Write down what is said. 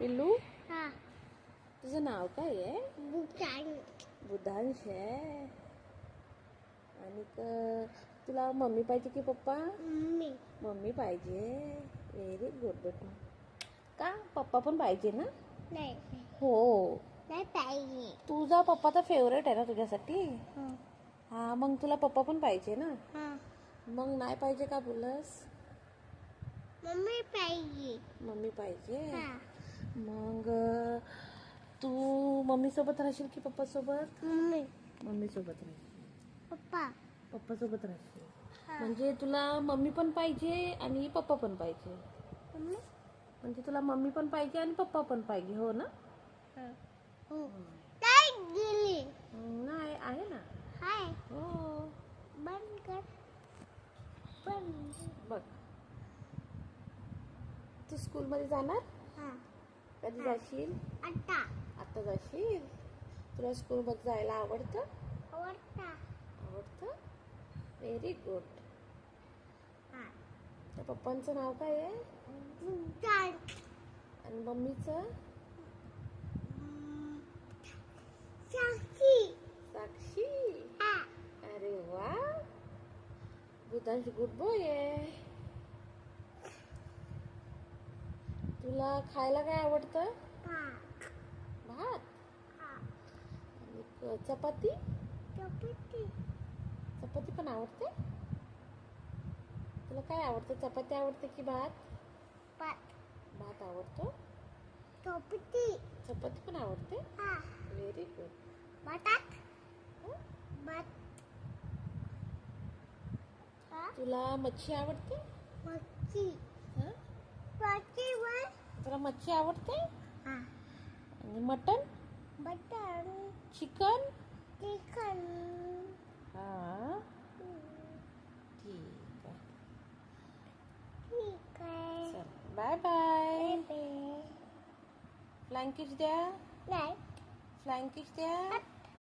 पिल्लू, हा. तुझं नाव काय आहे? बुटान. बुधांश आहे. आणि तुला मम्मी पाहिजे की पप्पा? मम्मी. मम्मी पाहिजे. व्हेरी गुड बेटा. का पप्पा पण पाहिजे ना? नाही. हो. नाही पाहिजे. तुझा पप्पा तर फेवरेट आहे ना तुझ्यासाठी. हा. हा, मग तुला पप्पा पण पाहिजे ना? हा. मग नाही पाहिजे का बोलस? मम्मी पाहिजे. मम्मी पाहिजे. हा. मग तू मम्मी सोबत राहशील की पप्पा सोबत? मम्मी. मम्मी सोबत राहशील. पप्पा. पप्पा सोबत राहशील. हा. म्हणजे तुला मम्मी पण पाहिजे आणि पप्पा पण पाहिजे. मम्मी. म्हणजे तुला मम्मी पण पाहिजे आणि पप्पा पण पाहिजे, हो ना? हा. हो. काय गेली? नाही, आहे ना. हाय. हो. बंद कर. बंद. बघ, तू स्कूलमध्ये जाणार? हा. कधी जाशील? आता. आता जाशील? तुला स्कूलमध्ये जायला आवडतं? आवडता. आवडतं? Very good. हा. त्या पप्पांचं नाव काय आहे? बुटान. आणि मम्मीचं? साक्षी. साक्षी. हा. अरे वा, बुधांश गुड बॉय आहे. तुला खायला काय आवडतं? भात. भात हा. आणि चपाती? चपाती. चपाती पण आवडते? तुला काय आवडतं? चपाती आवडते की भात? भात. भात आवडतो. चपाती. चपाती पण आवडते. हा. Very good. बटाट. भात. हा. तुला मच्छी आवडते? मच्छी. हं? मच्छी वर. तुला मच्छी आवडते? हा. आणि मटन? बटर. चिकन? चिकन. हा, ठीक आहे. ठीक आहे. चल, bye bye. Baby. Flying kiss द्या. नाही. फ्लाइंग किस द्या.